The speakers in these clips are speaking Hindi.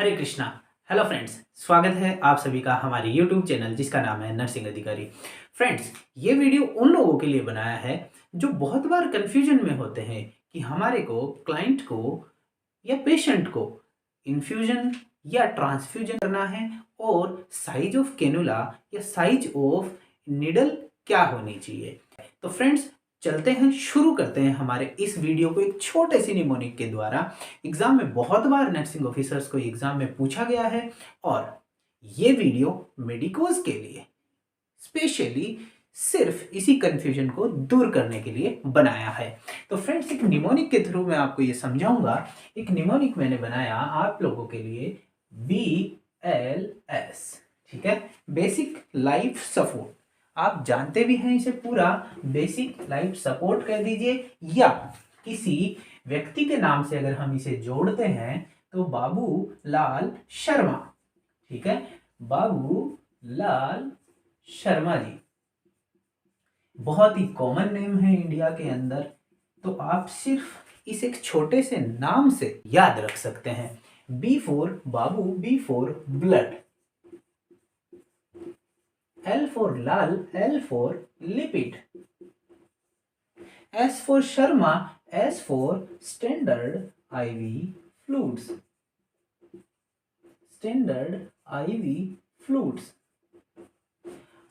हरे कृष्णा। हेलो फ्रेंड्स, स्वागत है आप सभी का हमारे यूट्यूब चैनल जिसका नाम है नर्सिंग अधिकारी। फ्रेंड्स, ये वीडियो उन लोगों के लिए बनाया है जो बहुत बार कंफ्यूजन में होते हैं कि हमारे को क्लाइंट को या पेशेंट को इन्फ्यूजन या ट्रांसफ्यूजन करना है और साइज ऑफ कैनुला या साइज ऑफ निडल क्या होनी चाहिए। तो फ्रेंड्स, चलते हैं, शुरू करते हैं हमारे इस वीडियो को एक छोटे से निमोनिक के द्वारा। एग्जाम में बहुत बार नर्सिंग ऑफिसर्स को एग्जाम में पूछा गया है और ये वीडियो मेडिकोज के लिए स्पेशली सिर्फ इसी कंफ्यूजन को दूर करने के लिए बनाया है। तो फ्रेंड्स, एक निमोनिक के थ्रू मैं आपको ये समझाऊंगा। एक निमोनिक मैंने बनाया आप लोगों के लिए, BLS, ठीक है, बेसिक लाइफ सपोर्ट। आप जानते भी हैं इसे, पूरा बेसिक लाइफ सपोर्ट कह दीजिए, या किसी व्यक्ति के नाम से अगर हम इसे जोड़ते हैं तो बाबू लाल शर्मा, ठीक है, बाबू लाल शर्मा जी। बहुत ही कॉमन नेम है इंडिया के अंदर, तो आप सिर्फ इस एक छोटे से नाम से याद रख सकते हैं। B for Babu, B for blood, L for Lal, L for lipid, S for Sharma, S for standard IV fluids, standard IV fluids.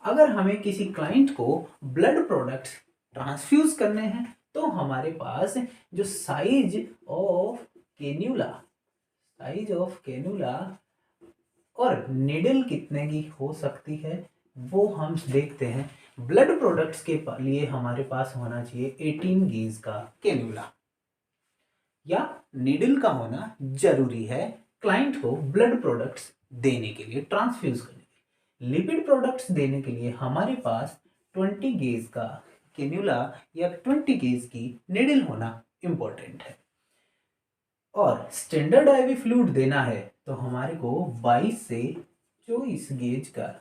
अगर हमें किसी क्लाइंट को ब्लड प्रोडक्ट्स ट्रांसफ्यूज करने हैं तो हमारे पास जो साइज ऑफ कैन्यूला और निडल कितने की हो सकती है वो हम देखते हैं। ब्लड प्रोडक्ट्स के लिए हमारे पास होना चाहिए 18 गेज का कैन्यूला या निडल का होना जरूरी है क्लाइंट को ब्लड प्रोडक्ट्स देने के लिए, ट्रांसफ्यूज करने के लिए। लिपिड प्रोडक्ट्स देने के लिए हमारे पास 20 गेज का कैन्यूला या 20 गेज की निडल होना इंपॉर्टेंट है। और स्टैंडर्ड आईवी फ्लूइड देना है तो हमारे को 22 से 24 गेज का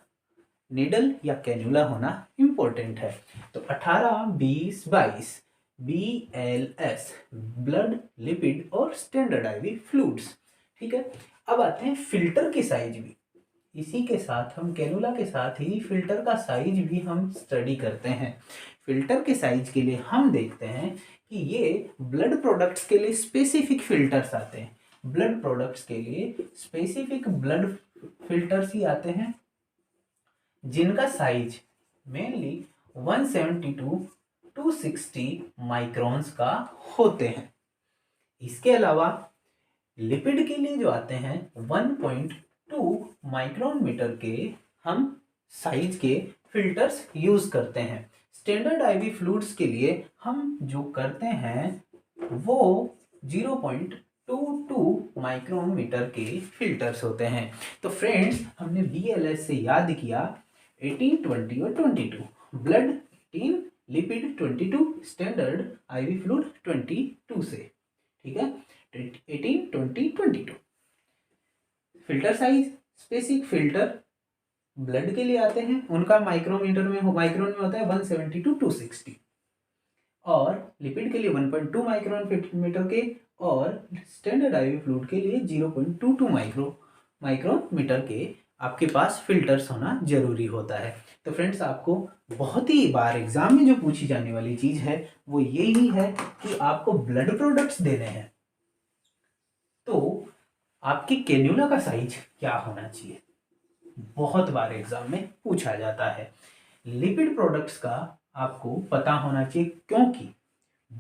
निडल या कैन्यूला होना इंपॉर्टेंट है। तो 18, 20, 22 BLS, ब्लड, लिपिड और स्टैंडर्ड आईवी फ्लूइड्स, ठीक है। अब आते हैं फिल्टर की साइज भी। इसी के साथ हम कैनुला के साथ ही फिल्टर का साइज भी हम स्टडी करते हैं। फिल्टर के साइज के लिए हम देखते हैं कि ये ब्लड प्रोडक्ट्स के लिए स्पेसिफिक फिल्टर्स आते हैं। ब्लड प्रोडक्ट्स के लिए स्पेसिफिक ब्लड फिल्टर्स ही आते हैं जिनका साइज मेनली 172 260 माइक्रॉन्स का होते हैं। इसके अलावा लिपिड के लिए जो आते हैं 1.2 माइक्रोन मीटर के हम साइज के फिल्टर्स यूज करते हैं। स्टैंडर्ड आईवी फ्लूइड्स के लिए हम जो करते हैं वो 0.22 माइक्रोन मीटर के फिल्टर्स होते हैं। तो फ्रेंड्स, हमने BLS से याद किया 18, 20 और 22, blood 18, lipid 22, standard IV fluid 22 से, ठीक है, 18, 20, 22। Filter size, specific filter blood के लिए आते हैं, उनका माइक्रोन में होता है 172 260, और लिपिड के लिए 1.2 माइक्रोन मीटर के, और स्टैंडर्ड आईवी फ्लूइड के लिए 0.22 माइक्रोन मीटर के आपके पास फिल्टर्स होना जरूरी होता है। तो फ्रेंड्स, आपको बहुत ही बार एग्जाम में जो पूछी जाने वाली चीज है वो यही है कि आपको ब्लड प्रोडक्ट्स देने हैं तो आपकी कैन्यूला का साइज क्या होना चाहिए, बहुत बार एग्जाम में पूछा जाता है। लिपिड प्रोडक्ट्स का आपको पता होना चाहिए, क्योंकि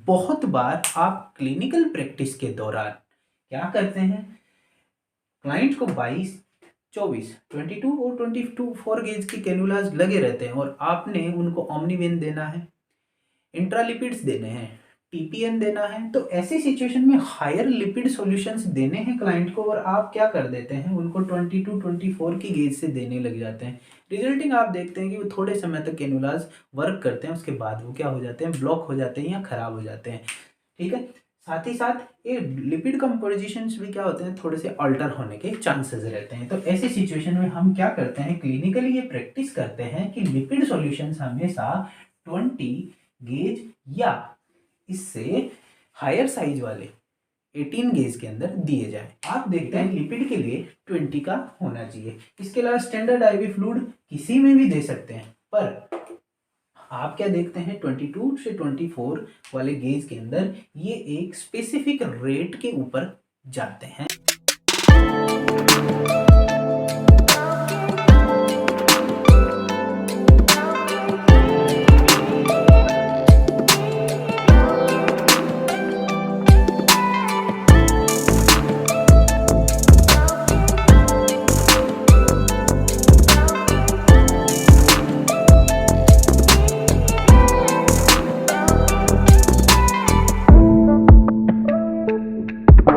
बहुत बार आप क्लिनिकल प्रैक्टिस के दौरान क्या करते हैं, क्लाइंट को 22, 24, 22 और 24 गेज की कैन्यूलाज लगे रहते हैं और आपने उनको ओमनीवेन देना है, इंट्रालिपिड्स देने हैं, TPN देना है। तो ऐसी सिचुएशन में हायर लिपिड सॉल्यूशंस देने हैं क्लाइंट को और आप क्या कर देते हैं, उनको 22, 24 की गेज से देने लग जाते हैं। रिजल्टिंग आप देखते हैं कि वो थोड़े समय तक कैन्यूलाज वर्क करते हैं, उसके बाद वो क्या हो जाते हैं, ब्लॉक हो जाते हैं या खराब हो जाते हैं, ठीक है। साथ ही साथ ये लिपिड कंपोजिशंस भी क्या होते हैं, थोड़े से अल्टर होने के चांसेस रहते हैं। तो ऐसे सिचुएशन में हम क्या करते हैं, क्लिनिकली ये प्रैक्टिस करते हैं कि लिपिड सॉल्यूशंस हमेशा 20 गेज या इससे हायर साइज वाले 18 गेज के अंदर दिए जाए। आप देखते हैं लिपिड के लिए 20 का होना चाहिए। इसके अलावा स्टैंडर्ड आईवी फ्लूइड किसी में भी दे सकते हैं, पर आप क्या देखते हैं 22 से 24 वाले गेज के अंदर ये एक स्पेसिफिक रेट के ऊपर जाते हैं।